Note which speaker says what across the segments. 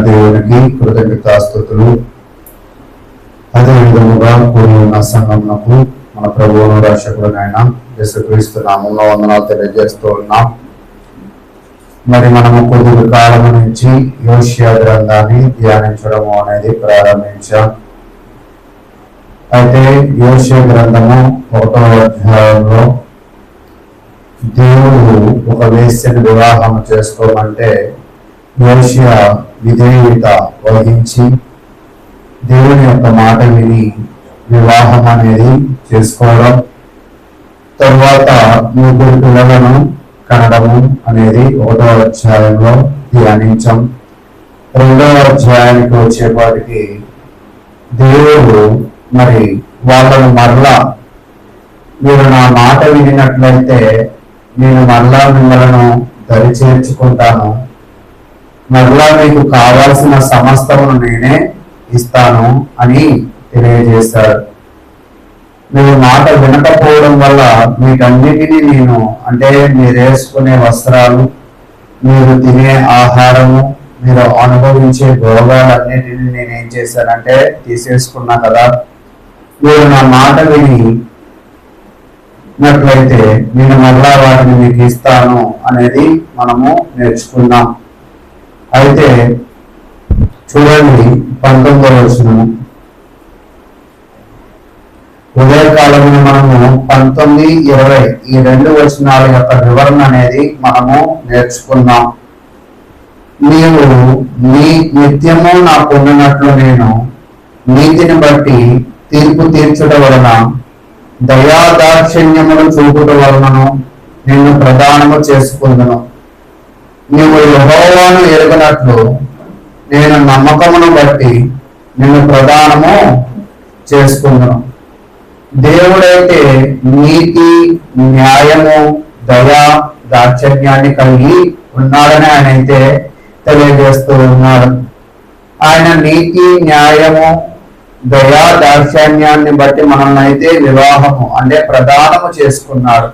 Speaker 1: దేవునికి కృతజ్ఞతాస్తుతులు. అదే విధముగా కూడి ఉన్న సంఘమునకు మన ప్రభువును రక్షకుడునైన యేసుక్రీస్తు నామములో వందనాలు తెలియజేస్తూ ఉన్నాం. మరి మనము కొద్ది కాలం నుంచి యోషియా గ్రంథాన్ని ధ్యానించడము అనేది ప్రారంభించాం. అయితే యోషియా గ్రంథము 1వ అధ్యాయంలో దేవుడు ఒక వేశ్యను వివాహం చేసుకోమంటే యోషియా విధేయత వహించి దేవుని యొక్క మాట విని వివాహం అనేది చేసుకోవడం, తర్వాత 3 పిల్లలను కనడము అనేది 1వ అధ్యాయంలో ధ్యానించాం. 2వ అధ్యాయానికి వచ్చేపాటికి దేవుడు మరి వాళ్ళను మరలా మీరు నా మాట వినినట్లయితే నేను మరలా మిమ్మలను దరి చేర్చుకుంటాను, మరలా మీకు కావాల్సిన సమస్తమును నేనే ఇస్తాను అని తెలియజేశాడు. మీరు మాట వినకపోవడం వల్ల వీటన్నిటినీ నేను, అంటే మీరు వేసుకునే వస్త్రాలు, మీరు తినే ఆహారము, మీరు అనుభవించే భోగాలన్నిటినీ నేనేం చేశానంటే తీసేసుకున్నా కదా. మీరు నా మాట వినినట్లయితే నేను మరలా వాటిని మీకు ఇస్తాను అనేది మనము నేర్చుకున్నాం. అయితే చూడండి 19వ వచనము. ఉదయకాలంలో మనము 19, 20 ఈ 2 వచనాల యొక్క వివరణ అనేది మనము నేర్చుకున్నాం. నీవు నీ నిత్యము నాకున్నట్లు నేను నీతిని బట్టి తీర్పు తీర్చుట వలన దయాదాక్షిణ్యములు చూపుట వలనను నిన్ను ప్రదానము చేసుకుందును. నీవు యెహోవాను ఎరుగనట్లు నేను నమ్మకమును బట్టి నిన్ను ప్రదానము చేసుకుందును. దేవుడైతే నీతి, న్యాయము, దయా దాక్షిణ్యాన్ని కలిగి ఉన్నాడని ఆయన అయితే తెలియజేస్తూ ఉన్నాడు. ఆయన నీతి, న్యాయము, దయా దాక్షిణ్యాన్ని బట్టి మనల్ని అయితే వివాహము అంటే ప్రదానము చేసుకున్నాడు.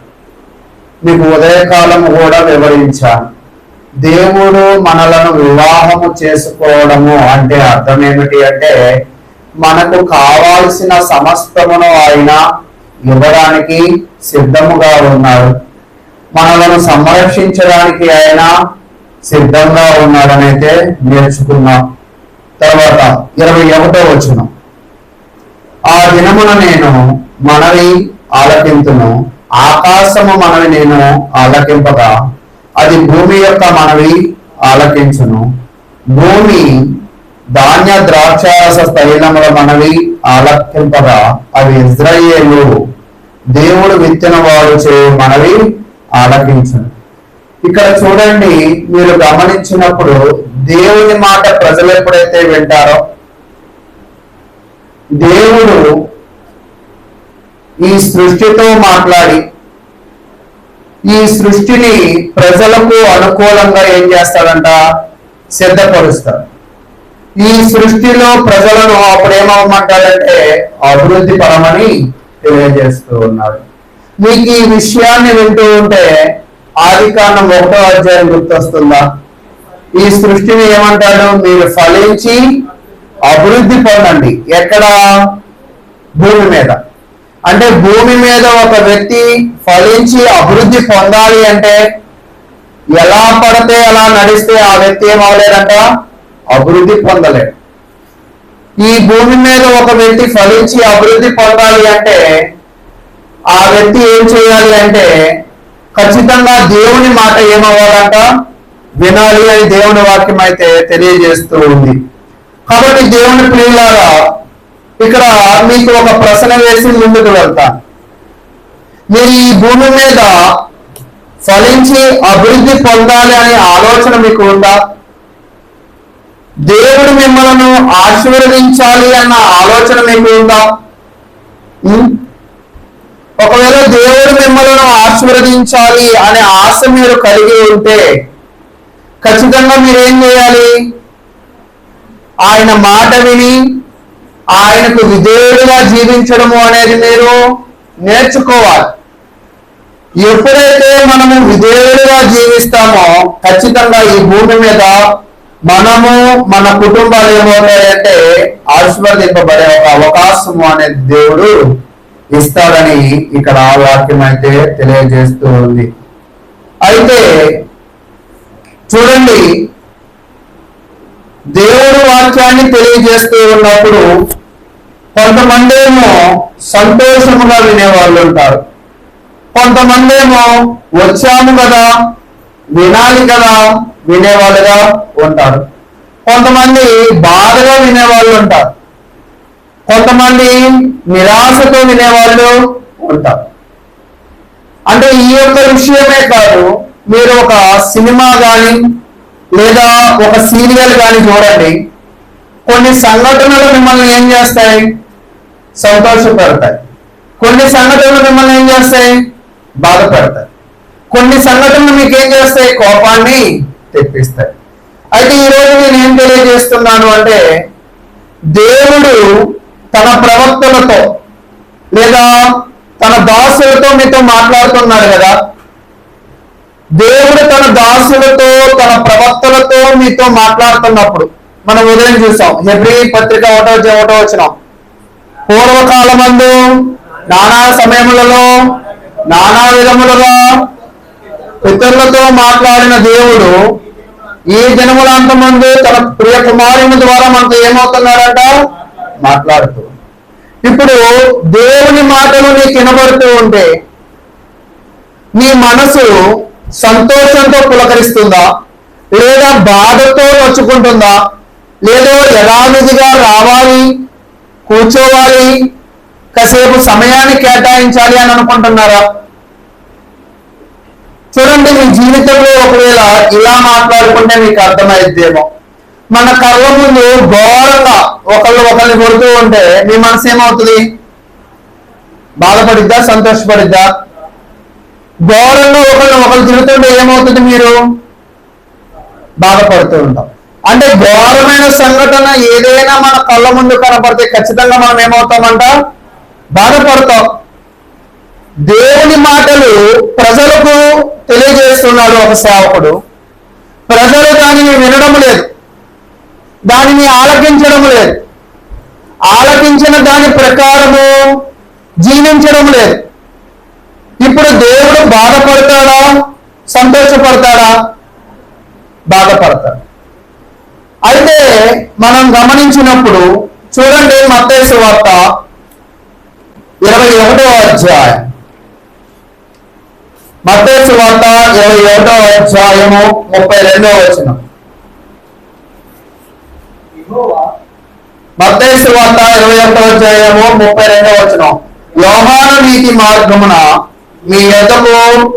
Speaker 1: మీకు ఉదయకాలము కూడా వివరించాను. దేవుడు మనలను వివాహము చేసుకోవడము అంటే అర్థం ఏమిటి అంటే మనకు కావాల్సిన సమస్తమును ఆయన ఇవ్వడానికి సిద్ధముగా ఉన్నాడు. మనలను సంరక్షించడానికి ఆయన సిద్ధంగా ఉన్నాడని అయితే నేర్చుకున్నాం. తర్వాత 21వ వచనం. ఆ దినమున నేను మనవి ఆలకింతును, ఆకాశము మనవి నేను ఆలకింపగా అది భూమి యొక్క మనవి ఆలకించును. భూమి ధాన్య ద్రాక్షారస తైలముల మనవి ఆలకింపగా అవి ఇజ్రాయేలు దేవుడు విత్తిన వాడు చే మనవి ఆలకించును. ఇక్కడ చూడండి, మీరు గమనించినప్పుడు దేవుని మాట ప్రజలు ఎప్పుడైతే వింటారో దేవుడు ఈ సృష్టితో మాట్లాడి ఈ సృష్టిని ప్రజలకు అనుకూలంగా ఏం చేస్తాడంట, సిద్ధపరుస్తాడు. ఈ సృష్టిలో ప్రజలను అప్పుడు ఏమవ్వమంటాడంటే అభివృద్ధి పరమని తెలియజేస్తూ ఉన్నాడు. మీకు ఈ విషయాన్ని వింటూ ఉంటే ఆదికాండం 1వ అధ్యాయం గుర్తొస్తుందా? ఈ సృష్టిని ఏమంటాడు, మీరు ఫలించి అభివృద్ధి పొందండి. ఎక్కడ? భూమి మీద. అంటే భూమి మీద ఒక వ్యక్తి ఫలించి అభివృద్ధి పొందాలి అంటే ఎలా పడితే అలా నడిస్తే ఆ వ్యక్తి ఏమవలేదంట, అభివృద్ధి పొందలేడు. ఈ భూమి మీద ఒక వ్యక్తి ఫలించి అభివృద్ధి పొందాలి అంటే ఆ వ్యక్తి ఏం చేయాలి అంటే ఖచ్చితంగా దేవుని మాట ఏమవ్వాలంట, వినాలి అని దేవుని వాక్యం అయితే తెలియజేస్తూ ఉంది. కాబట్టి దేవుని ప్రియులారా, ఇక్కడ మీకు ఒక ప్రశ్న వేసి ముందుకు వెళ్తాను. మీరు ఈ భూమి మీద ఫలించి అభివృద్ధి పొందాలి అనే ఆలోచన మీకు ఉందా? దేవుడు మిమ్మల్ని ఆశీర్వదించాలి అన్న ఆలోచన మీకు ఉందా? ఒకవేళ దేవుడు మిమ్మల్ని ఆశీర్వదించాలి అనే ఆశ మీరు కలిగి ఉంటే ఖచ్చితంగా మీరేం చేయాలి? ఆయన మాట విని ఆయనకు విధేయుడిగా జీవించడము అనేది మీరు నేర్చుకోవాలి. ఎప్పుడైతే మనము విధేయుడిగా జీవిస్తామో ఖచ్చితంగా ఈ భూమి మీద మనము మన కుటుంబాలు ఏమవుతాయంటే ఆశీర్వదింపబడే ఒక అవకాశము అనే దేవుడు ఇస్తాడని ఇక్కడ ఆ వాక్యం అయితే తెలియజేస్తూ ఉంది. అయితే చూడండి, దేవుడు వాక్యాన్ని తెలియజేస్తూ ఉన్నప్పుడు కొంతమంది ఏమో సంతోషముగా వినేవాళ్ళు ఉంటారు, కొంతమంది ఏమో వచ్చాము కదా వినాలి కదా వినేవాళ్ళుగా ఉంటారు, కొంతమంది బాధగా వినేవాళ్ళు ఉంటారు, కొంతమంది నిరాశతో వినేవాళ్ళు ఉంటారు. అంటే ఈ యొక్క విషయమే కాదు, మీరు ఒక సినిమా కానీ లేదా ఒక సీరియల్ కానీ చూడండి, కొన్ని సంఘటనలు మిమ్మల్ని ఏం చేస్తాయి? సంతోషపెడతాయి. కొన్ని సంఘటనలు మిమ్మల్ని ఏం చేస్తాయి? బాధపెడతాయి. కొన్ని సంఘటనలు మీకు ఏం చేస్తాయి? కోపాన్ని తెప్పిస్తాయి. అయితే ఈరోజు నేను ఏం తెలియజేస్తున్నాను అంటే, దేవుడు తన ప్రవక్తలతో లేదా తన దాసులతో మీతో మాట్లాడుతున్నాడు కదా. దేవుడు తన దాసులతో తన ప్రవక్తలతో మీతో మాట్లాడుతున్నప్పుడు మనం ఉదయం చూసాం, హెబ్రీ పత్రిక 1వ వచనం, పూర్వకాలమందు నానా సమయములలో నానా విధములుగా పితరులతో మాట్లాడిన దేవుడు ఈ జనములంతమందు తన ప్రియ కుమారుని ద్వారా మనతో ఏమవుతున్నాడంట? మాట్లాడుతూ. ఇప్పుడు దేవుని మాటలు నీకు వినబడుతూ ఉంటే నీ మనసు సంతోషంతో పులకరిస్తుందా, లేదా బాధతో నొచ్చుకుంటుందా, లేదో యథావిధిగా రావాలి, కూర్చోవాలి, కాసేపు సమయాన్ని కేటాయించాలి అని అనుకుంటున్నారా? చూడండి, మీ జీవితంలో ఒకవేళ ఇలా మాట్లాడుకుంటే మీకు అర్థమైద్దేమో, మన కళ్ళ ముందు ఘోరంగా ఒకరిని కొడుతూ ఉంటే మీ మనసు ఏమవుతుంది? బాధపడిద్దా, సంతోషపడిద్దా? ఘోరంగా ఒకరు తిరుగుతుంటే ఏమవుతుంది? మీరు బాధపడుతూ ఉంటాం. అంటే ఘోరమైన సంఘటన ఏదైనా మన కళ్ళ ముందు కనపడితే ఖచ్చితంగా మనం ఏమవుతామంట? బాధపడతాం. దేవుని మాటలు ప్రజలకు తెలియజేస్తున్నాడు ఒక సేవకుడు. ప్రజలు దానిని వినడం లేదు, దానిని ఆలకించడం లేదు, ఆలకించిన దాని ప్రకారము జీవించడం లేదు. ఇప్పుడు దేవుడు బాధపడతాడా, సంతోషపడతాడా? బాధపడతాడు. అయితే మనం గమనించినప్పుడు చూడండి, మత్తయి సువార్త 21వ అధ్యాయం, మత్తయి సువార్త 21వ అధ్యాయము 32వ వచనం. మత్తయి సువార్త 21వ అధ్యాయము 32వ వచనం. యోహాను నీతి మార్గమున మీ యొద్దకు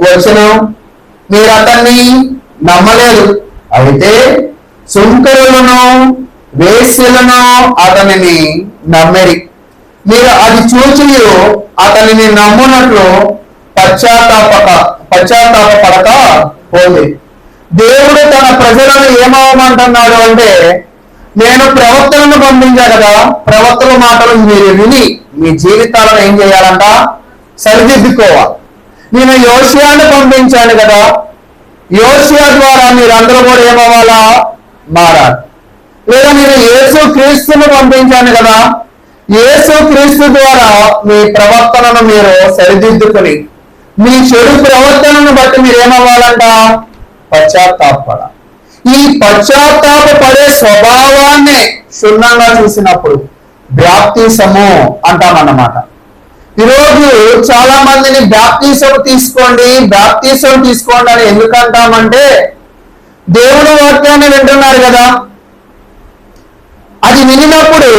Speaker 1: వచ్చెను, మీరు అతన్ని నమ్మలేదు, అయితే సుంకరులను వేశ్యలను అతనిని నమ్మిరి. మీరు అది చూచి అతనిని నమ్మునట్లు పశ్చాత్తాపపడక పోండి. దేవుడు తన ప్రజలను ఏమవమంటున్నాడు అంటే, నేను ప్రవక్తలను పంపించా కదా, ప్రవక్తల మాటలు మీరు విని మీ జీవితాలను ఏం చేయాలంట? సరిదిద్దుకోవాలి. నేను యోషియాను పంపించాను కదా, యోషియా ద్వారా మీరందరూ కూడా ఏమవ్వాలా? మారాలి. లేదా నేను యేసు క్రీస్తును పంపించాను కదా, యేసు క్రీస్తు ద్వారా మీ ప్రవర్తనను మీరు సరిదిద్దుకుని మీ చెడు ప్రవర్తనను బట్టి మీరు ఏమవ్వాలంట? పశ్చాత్తాపడ. ఈ పశ్చాత్తాపడే స్వభావాన్ని క్షుణ్ణంగా చూసినప్పుడు బాప్తిసము అంటామన్నమాట. ఈరోజు చాలా మందిని బాప్తిసం తీసుకోండి అని ఎందుకు అంటామంటే, దేవుడు వాక్యాన్ని వింటున్నారు కదా, అది వినినప్పుడు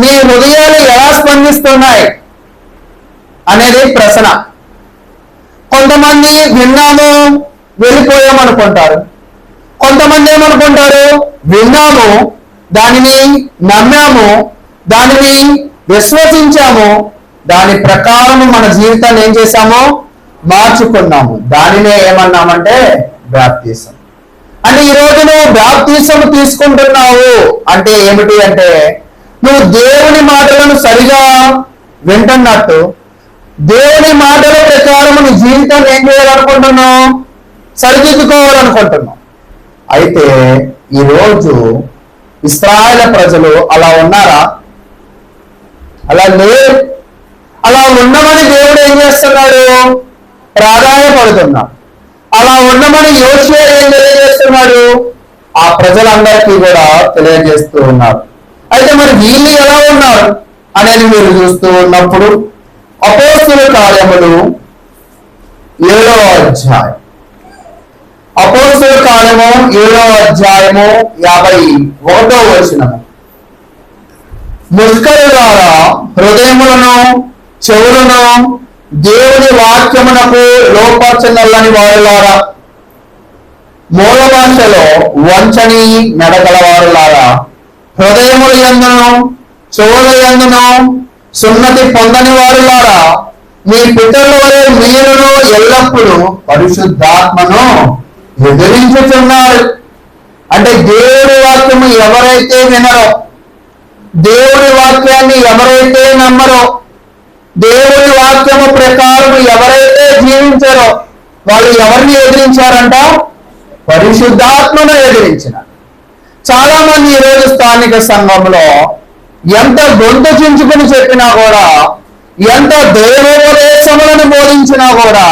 Speaker 1: మీ హృదయాలు ఎలా స్పందిస్తున్నాయి అనేది ప్రశ్న. కొంతమంది విన్నాము వెళ్ళిపోయామనుకుంటారు, కొంతమంది ఏమనుకుంటారు? విన్నాము, దానిని నమ్మాము, దానిని విశ్వసించాము, దాని ప్రకారము మన జీవితాన్ని ఏం చేశాము? మార్చుకున్నాము. దానినే ఏమన్నామంటే బాప్తిసం. అంటే ఈరోజు నువ్వు బాప్తిసం తీసుకుంటున్నావు అంటే ఏమిటి అంటే, నువ్వు దేవుని మాటలను సరిగా వింటున్నట్టు, దేవుని మాటల ప్రకారం నీ జీవితాన్ని ఏం చేయాలనుకుంటున్నావు? సరిదిద్దుకోవాలనుకుంటున్నావు. అయితే ఈరోజు ఇశ్రాయేలు ప్రజలు అలా ఉన్నారా? అలా లేరు. అలా ఉండమని దేవుడు ఏం చేస్తున్నాడు? ప్రాధాన్యపడుతున్నాడు. అలా ఉండమని యోషువ ఏం తెలియజేస్తున్నాడు? ఆ ప్రజలందరికీ కూడా తెలియజేస్తూ ఉన్నారు. అయితే మరి వీళ్ళు ఎలా ఉన్నారు అనేది మీరు చూస్తూ ఉన్నప్పుడు అపోస్తుల కార్యములు 7వ అధ్యాయం, అపోస్తుల కార్యము 7వ అధ్యాయము 51వ వచనము. ముష్కరు ద్వారా హృదయములను చెవులను దేవుని వాక్యమునకు లోపరచనల్లని వారులారా, మూల భాషలో వంచని నడగలవారులారా, హృదయముల యందును చెవుల యందును సున్నతి పొందని వారులారా, మీ పితరుల వలె మీరును ఎల్లప్పుడూ పరిశుద్ధాత్మను ఎదిరించుతున్నారు. అంటే దేవుడి వాక్యము ఎవరైతే వినరో, దేవుడి వాక్యాన్ని ఎవరైతే నమ్మరో, దేవుడి వాక్యము ప్రకారం ఎవరైతే జీవించారో వాళ్ళు ఎవరిని ఎదిరించారంట? పరిశుద్ధాత్మను ఎదిరించినారు. చాలా మంది ఈరోజు స్థానిక సంఘంలో ఎంత గొంతు చించుకుని చెప్పినా కూడా, ఎంత దైవోపదేశములను బోధించినా కూడా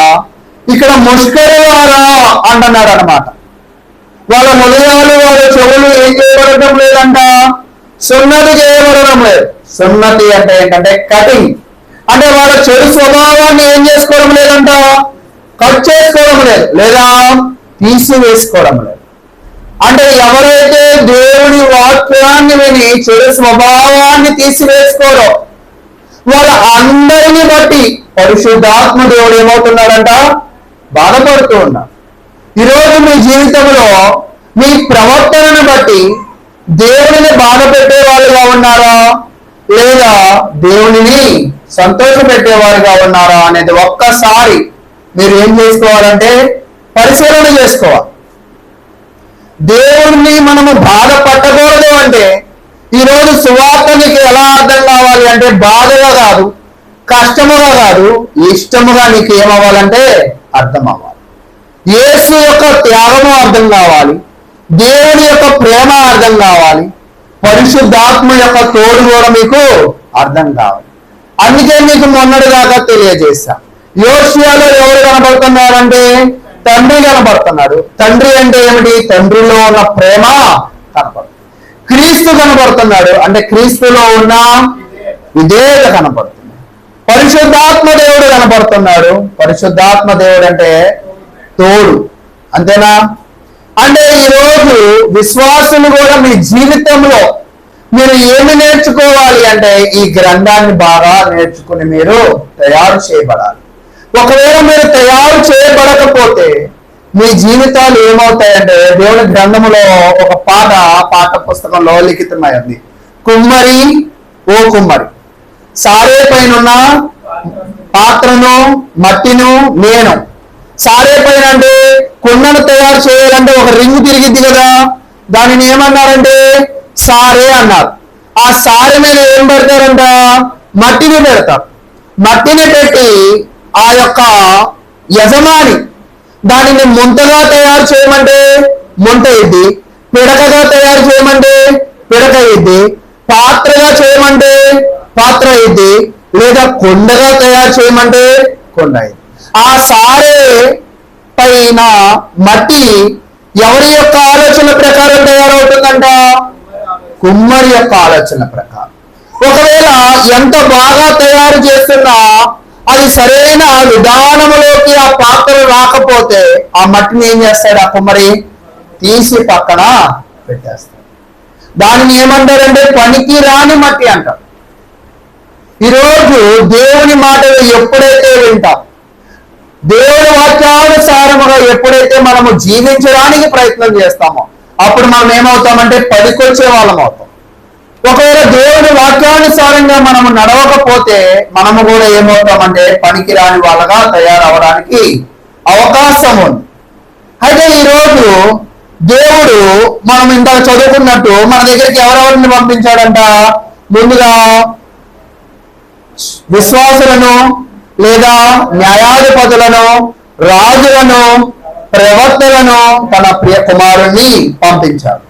Speaker 1: ఇక్కడ ముష్కరి వారా అంటున్నాడు అనమాట. వాళ్ళ హృదయాలు వాళ్ళ చెవులు ఏం చేయబడటం లేదంట? సున్నతి చేయబడడం లేదు. సున్నతి అంటే ఏంటంటే కటింగ్. అంటే వాళ్ళ చెడు స్వభావాన్ని ఏం చేసుకోవడం లేదంట? కట్ చేసుకోవడం లేదు, లేదా తీసివేసుకోవడం లేదు. అంటే ఎవరైతే దేవుని వాక్యాన్ని విని చెడు స్వభావాన్ని తీసివేసుకోరో వాళ్ళ అందరిని బట్టి పరిశుద్ధాత్మ దేవుడు ఏమవుతున్నాడంట? బాధపడుతూ ఉన్నాడు. ఈరోజు మీ జీవితంలో మీ ప్రవర్తనను బట్టి దేవుడిని బాధ పెట్టేవాళ్ళుగా ఉన్నారా, లేదా దేవునిని సంతోష పెట్టేవారుగా ఉన్నారా అనేది ఒక్కసారి మీరు ఏం చేసుకోవాలంటే పరిశీలన చేసుకోవాలి. దేవుడిని మనము బాధ పట్టకూడదు అంటే ఈరోజు సువార్త నీకు ఎలా అర్థం కావాలి అంటే బాధగా కాదు, కష్టముగా కాదు, ఇష్టముగా నీకు ఏమవ్వాలంటే అర్థం అవ్వాలి. యేసు యొక్క త్యాగము అర్థం కావాలి, దేవుని యొక్క ప్రేమ అర్థం కావాలి, పరిశుద్ధాత్మ యొక్క తోడు కూడా మీకు అర్థం కావాలి. అందుకే మీకు మొన్నటి దాకా తెలియజేశా. యోషియాలో ఎవరు కనబడుతున్నారంటే తండ్రి కనబడుతున్నాడు. తండ్రి అంటే ఏమిటి? తండ్రిలో ఉన్న ప్రేమ కనబడుతుంది. క్రీస్తు కనబడుతున్నాడు అంటే క్రీస్తులో ఉన్న విధేయత కనబడుతుంది. పరిశుద్ధాత్మ దేవుడు కనబడుతున్నాడు. పరిశుద్ధాత్మ దేవుడు అంటే తోడు. అంతేనా? అంటే ఈరోజు విశ్వాసులు కూడా మీ జీవితంలో మీరు ఏమి నేర్చుకోవాలి అంటే ఈ గ్రంథాన్ని బాగా నేర్చుకుని మీరు తయారు చేయబడాలి. ఒకవేళ మీరు తయారు చేయబడకపోతే మీ జీవితాలు ఏమవుతాయంటే దేవుని గ్రంథములో ఒక పాఠ పుస్తకంలో లిఖితమైంది. కుమ్మరి ఓ కుమ్మరి, సారే పైన పాత్రను మట్టిను నేను. సారే పైన అంటే కుండను తయారు చేయాలంటే ఒక రింగు తిరిగిద్ది కదా, దానిని ఏమన్నారంటే సారే అన్నారు. ఆ సారె మీద ఏం పెడతారంట? మట్టిని పెడతారు. మట్టిని పెట్టి ఆ యొక్క యజమాని దానిని ముంతగా తయారు చేయమంటే ముంత ఇద్ది, పిడకగా తయారు చేయమంటే పిడక ఇద్ది, పాత్రగా చేయమంటే పాత్ర ఇద్ది, లేదా కొండగా తయారు చేయమంటే కొండ ఇద్ది. ఆ సారే పైన మట్టి ఎవరి యొక్క ఆలోచన ప్రకారం తయారవుతుందంట? కుమ్మరి యొక్క ఆలోచన ప్రకారం. ఒకవేళ ఎంత బాగా తయారు చేస్తున్నా అది సరైన విధానములోకి ఆ పాత్ర రాకపోతే ఆ మట్టిని ఏం చేస్తాడు ఆ కుమ్మరి? తీసి పక్కన పెట్టేస్తాడు. దానిని ఏమంటారంటే పనికి రాని మట్టి అంటారు. ఈరోజు దేవుని మాటలు ఎప్పుడైతే వింటాం, దేవుని వాక్యానుసారముగా ఎప్పుడైతే మనము జీవించడానికి ప్రయత్నం చేస్తామో అప్పుడు మనం ఏమవుతామంటే పనికొచ్చే వాళ్ళం అవుతాం. ఒకవేళ దేవుని వాక్యానుసారంగా మనము నడవకపోతే మనము కూడా ఏమవుతామంటే పనికి రాని వాళ్ళగా తయారవడానికి అవకాశం ఉంది. అయితే ఈరోజు దేవుడు మనం ఇంత చదువుకున్నట్టు మన దగ్గరికి ఎవరెవరిని పంపించాడంట? ముందుగా విశ్వాసులను, లేదా న్యాయాధిపతులను, రాజులను, ప్రవక్తలను, తన ప్రియ కుమారుణ్ణి పంపించాడు.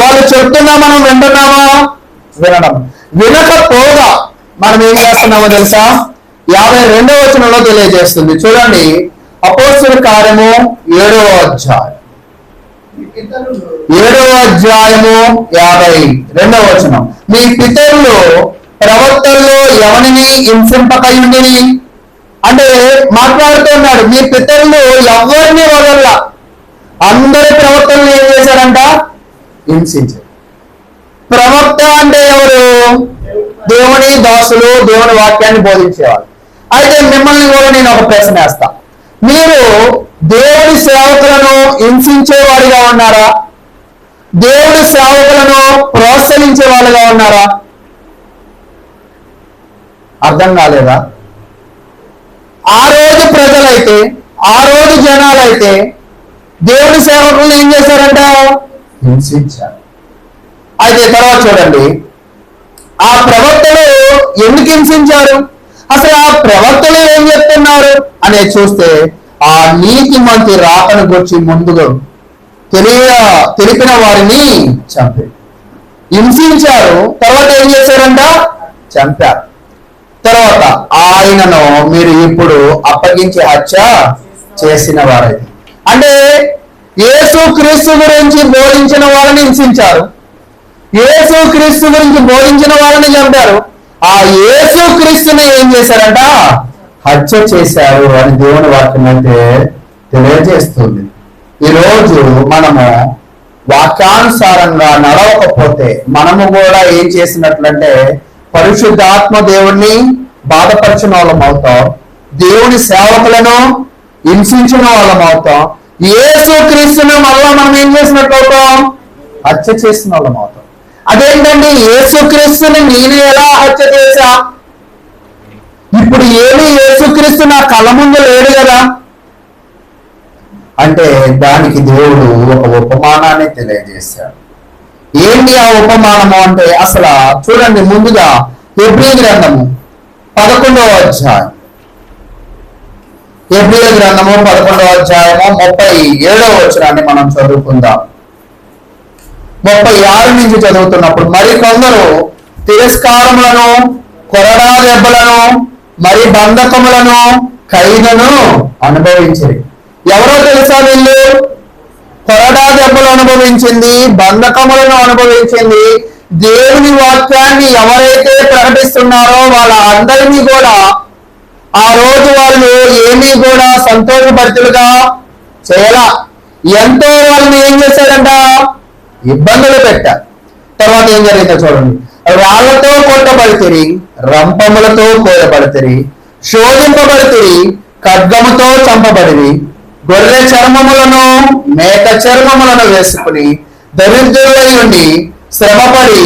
Speaker 1: వాళ్ళు చెప్తున్నా మనం వింటున్నామా? వినడం. వినకపోగా మనం ఏం చేస్తున్నామో తెలుసా? 52వ వచనంలో తెలియజేస్తుంది. చూడండి, అపోస్తలుల కార్యము 7వ అధ్యాయం 52వ వచనం. మీ పితరులు ప్రవక్తల్లో ఎవరిని హింసింపకయుండిరి. అంటే మాట్లాడుతున్నాడు, మీ పితరులు ఎవరిని వదల, అందరి ప్రవక్తలను ఏం చేశారంట? హింసించారు. ప్రవక్త అంటే ఎవరు? దేవుని దాసులు, దేవుని వాక్యాన్ని బోధించేవారు. అయితే మిమ్మల్ని కూడా నేను ఒక ప్రశ్న వేస్తా. మీరు దేవుడి సేవకులను హింసించేవాడిగా ఉన్నారా? దేవుడి సేవకులను ప్రోత్సహించే వాళ్ళుగా ఉన్నారా? అర్థం కాలేదా? ఆ రోజు ప్రజలైతే, ఆ రోజు జనాలైతే దేవుడి సేవకులను ఏం చేశారంట? హింసించారు. అయితే తర్వాత చూడండి, ఆ ప్రవక్తలు ఎందుకు హింసించారు? అసలు ఆ ప్రవక్తలు ఏం చెప్తున్నారు అనేది చూస్తే, ఆ నీతి మంత్రి రాకను గురించి ముందుగా తెలిపిన వారిని చంపారు, హింసించారు. తర్వాత ఏం చేశారంట? చంపారు. తర్వాత ఆయనను మీరు ఇప్పుడు అప్పగించి హత్య చేసిన వారైతే. అంటే యేసు క్రీస్తు గురించి బోధించిన వాళ్ళని హింసించారు, యేసు క్రీస్తు గురించి బోధించిన వాళ్ళని చంపారు. ఆ యేసు క్రీస్తుని ఏం చేశారంట? హత్య చేశారు అని దేవుని వాక్యం అయితే తెలియజేస్తుంది. ఈరోజు మనము వాక్యానుసారంగా నడవకపోతే మనము కూడా ఏం చేసినట్లంటే పరిశుద్ధాత్మ దేవుణ్ణి బాధపరిచిన వాళ్ళం అవుతాం, దేవుని సేవకులను హింసించిన వాళ్ళం అవుతాం, యేసు క్రీస్తును మళ్ళా మనం ఏం చేసినట్లు అవుతాం? హత్య చేసిన వాళ్ళం అవుతాం. అదేంటండి, యేసు క్రీస్తుని నేను ఎలా హత్య చేశా? ఇప్పుడు ఏమి యేసుక్రీస్తు నా కళ్ళ ముందు లేడు కదా అంటే దానికి దేవుడు ఒక ఉపమానాన్ని తెలియజేశాడు. ఏంటి ఆ ఉపమానము అంటే, అసలు చూడండి, ముందుగా హెబ్రీ గ్రంథము 11వ అధ్యాయం, హెబ్రీ గ్రంథము 11వ అధ్యాయము 37వ వచనాన్ని మనం చదువుకుందాం. 36 నుంచి చదువుతున్నప్పుడు, మరి కొందరు తిరస్కారములను, కొరడా దెబ్బలను, మరి బంధకములను, ఖైదును అనుభవించింది. ఎవరో తెలుసా? వీళ్ళు కొరడా దెబ్బలు అనుభవించింది, బంధకములను అనుభవించింది. దేవుని వాక్యాన్ని ఎవరైతే ప్రకటిస్తున్నారో వాళ్ళ అందరినీ కూడా ఆ రోజు వాళ్ళు ఏమీ కూడా సంతోషభరితులుగా చేయాల, ఎంతో వాళ్ళని ఏం చేశారంట? ఇబ్బందులు పెట్టారు. తర్వాత ఏం జరిగిందో చూడండి, రాళ్లతో కొట్టబడితిరి, రంపములతో కోయబడితిరి, శోధింపబడితిరి, ఖడ్గముతో చంపబడిరి, గొర్రె చర్మములను, మేక చర్మములను వేసుకుని దరిద్రులై ఉండి శ్రమపడి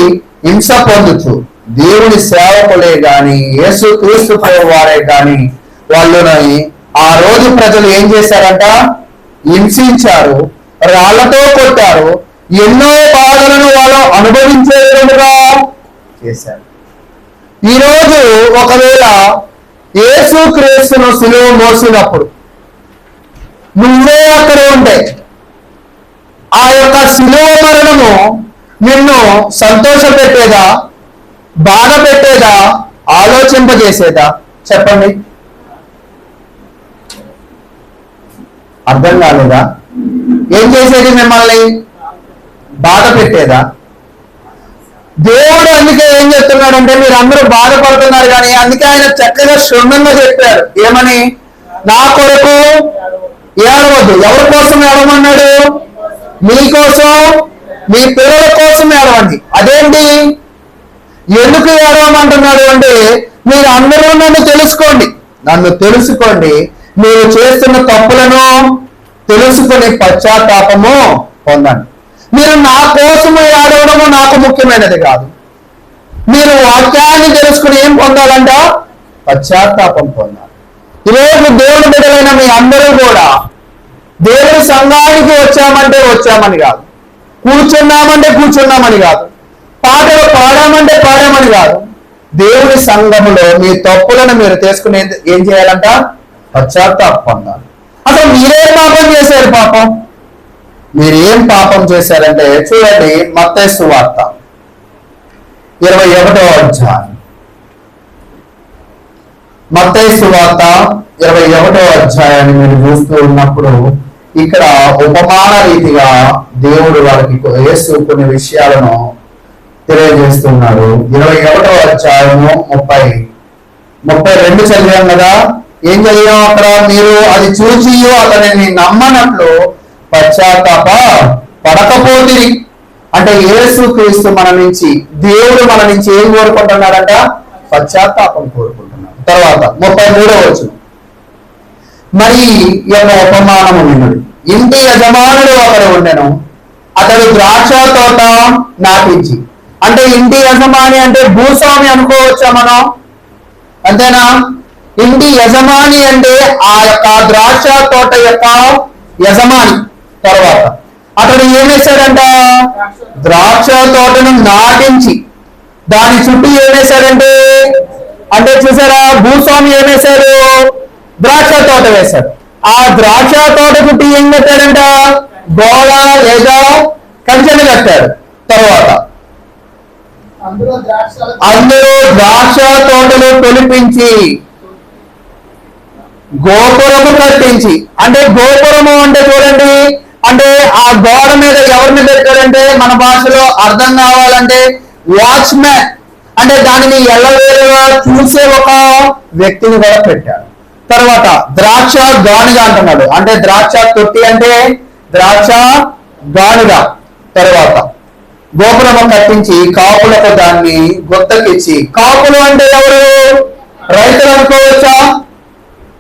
Speaker 1: హింస పొందుతూ దేవుని సేవకులే గాని యేసు క్రీస్తు వారే గాని వాళ్ళని ఆ రోజు ప్రజలు ఏం చేశారంట? హింసించారు, రాళ్లతో కొట్టారు, ఎన్నో బాధలను వాళ్ళు అనుభవించే విధంగా చేశారు. ఈరోజు ఒకవేళ యేసు క్రీస్తును సిలువ మోసినప్పుడు నువ్వే అక్కడ ఉంటే ఆ యొక్క సిలువ మరణము నిన్ను సంతోష పెట్టేదా, బాధ పెట్టేదా, ఆలోచింపజేసేదా? చెప్పండి. అర్థం కాలేదా? ఏం చేసేది? మిమ్మల్ని బాధ పెట్టేదా? దేవుడు అందుకే ఏం చెప్తున్నాడంటే, మీరు అందరూ బాధపడుతున్నారు కానీ అందుకే ఆయన చక్కగా క్షుణ్ణంగా చెప్పారు. ఏమని? నా కొరకు ఏడవద్దు. ఎవరి కోసం ఏడవమన్నాడు? మీకోసం, మీ పిల్లల కోసం ఏడవండి. అదేంటి? ఎందుకు ఏడవమంటున్నాడు అంటే, మీరు అందరూ నన్ను తెలుసుకోండి, నన్ను తెలుసుకోండి, మీరు చేస్తున్న తప్పులను తెలుసుకుని పశ్చాత్తాపము పొందండి. మీరు నా కోసము ఏడవడము నాకు ముఖ్యమైనది కాదు. మీరు వాక్యాన్ని తెలుసుకుని ఏం పొందాలంట? పశ్చాత్తాపం పొందాలి. ఈరోజు దేవుని బిడ్డలైన మీ అందరూ కూడా దేవుని సంఘానికి వచ్చామంటే వచ్చామని కాదు, కూర్చున్నామంటే కూర్చున్నామని కాదు, పాటలు పాడామంటే పాడామని కాదు. దేవుని సంఘములో మీ తప్పులను మీరు తెలుసుకుని ఏం చేయాలంట? పశ్చాత్తాపం పొందాలి. అసలు మీరేం పాపం చేశారు? పాపం మీరు ఏం పాపం చేశారంటే చూడండి, మత్తయి సువార్త 21వ అధ్యాయం. మత్తయి సువార్త 21వ అధ్యాయాన్ని మీరు చూస్తూ ఉన్నప్పుడు ఇక్కడ ఉపమాన రీతిగా దేవుడు వారికి యేసు కొన్ని విషయాలను తెలియజేస్తున్నాడు. 21వ అధ్యాయము 32 చదివాం కదా. ఏం చదివాం అక్కడ? మీరు అది చూసి అతనిని నమ్మనట్లు పశ్చాత్తాప పడకపోతే, అంటే యేసు క్రీస్తు మన నుంచి, దేవుడు మన నుంచి ఏం కోరుకుంటున్నాడంట? పశ్చాత్తాపం కోరుకుంటున్నాడు. తర్వాత 33వ వచనం, మరి యొక్క ఉపమానము వినుడి. ఇంటి యజమానుడు ఒకడు ఉండెను, అతడు ద్రాక్ష తోట నాటించి. అంటే ఇంటి యజమాని అంటే భూస్వామి అనుకోవచ్చా మనం? అంతేనా? ఇంటి యజమాని అంటే ఆ యొక్క ద్రాక్ష తోట యొక్క యజమాని. తర్వాత అతడు ఏం వేశాడంట? ద్రాక్ష తోటను నాటించి దాని చుట్టూ ఏం వేశాడంటే, అంటే చూసారా, భూస్వామి ఏం వేశాడు? ద్రాక్ష తోట వేశాడు. ఆ ద్రాక్ష తోట చుట్టూ ఏం కట్టాడంట? గోడ లేదా కంచెను కట్టాడు. తర్వాత అందులో ద్రాక్ష తోటలు తొలిపించి గోపురము కట్టించి. అంటే గోపురము అంటే చూడండి, అంటే ఆ గోడ మీద ఎవరిని పెట్టాడంటే, మన భాషలో అర్థం కావాలంటే వాచ్మెన్, అంటే దానిని ఎల్లవేళలా చూసే ఒక వ్యక్తిని కూడా పెట్టాడు. తర్వాత ద్రాక్ష గానుగ అంటున్నాడు, అంటే ద్రాక్ష తొట్టి అంటే ద్రాక్ష గానుగ. తర్వాత గోపురము కట్టించి కాపులకు దాన్ని గుత్తకిచ్చి. కాపులు అంటే ఎవరు? రైతులు అనుకోవచ్చా?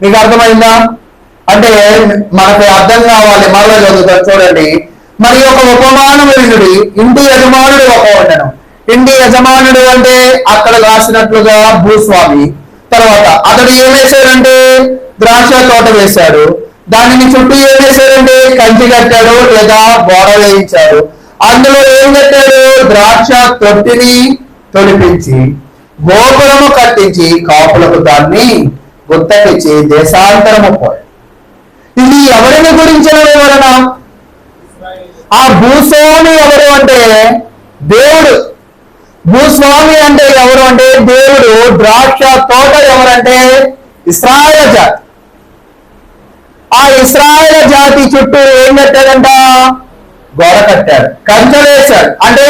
Speaker 1: మీకు అర్థమైందా? అంటే మనకు అర్థం కావాలి, మరలా చదువుతారు చూడండి. మరి ఒక ఉపమానం వినుడి. ఇంటి యజమానుడు ఒక ఉండను. ఇంటి యజమానుడు అంటే అక్కడ రాసినట్లుగా భూస్వామి. తర్వాత అతడు ఏం వేశాడంటే ద్రాక్ష తోట వేశాడు. దానిని చుట్టూ ఏం వేశాడంటే కంచి కట్టాడు లేదా గోడ వేయించాడు. అందులో ఏం కట్టాడు? ద్రాక్ష తొట్టిని తొలిపించి గోపురము కట్టించి కాపులకు దాన్ని గుత్తకిచ్చి దేశాంతరము పోయాడు. ఇది ఎవరిని గురించిన వివరణ? ఆ భూస్వామి ఎవరు అంటే దేవుడు. భూస్వామి అంటే ఎవరు అంటే దేవుడు. ద్రాక్ష తోట ఎవరంటే ఇశ్రాయేలు జాతి. ఆ ఇశ్రాయేలు జాతి చుట్టూ ఏం కట్టాడంట? గోడ కట్టాడు, కంచె వేశాడు. అంటే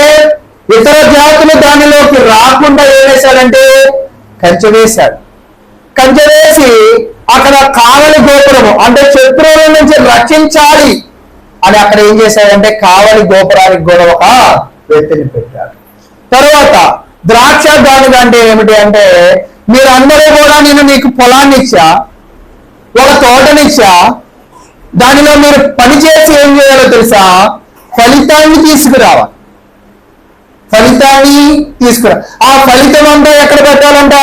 Speaker 1: ఇతర జాతులు దానిలోకి రాకుండా ఏం వేశాడంటే కంచె వేశాడు. కంచె వేసి అక్కడ కావలి గోపురము, అంటే శత్రువుల నుంచి రక్షించాలి అని అక్కడ ఏం చేశాడంటే కావలి గోపురానికి కూడా ఒక వ్యక్తిని పెట్టాడు. తర్వాత ద్రాక్ష గానుగ అంటే ఏమిటి అంటే, మీరందరూ కూడా నేను మీకు పొలాన్ని ఇచ్చా, ఒక తోటనిచ్చా, దానిలో మీరు పనిచేసి ఏం చేయాలో తెలుసా? ఫలితాన్ని తీసుకురావాలి. ఫలితాన్ని తీసుకురా. ఆ ఫలితం అంతా ఎక్కడ పెట్టాలంట?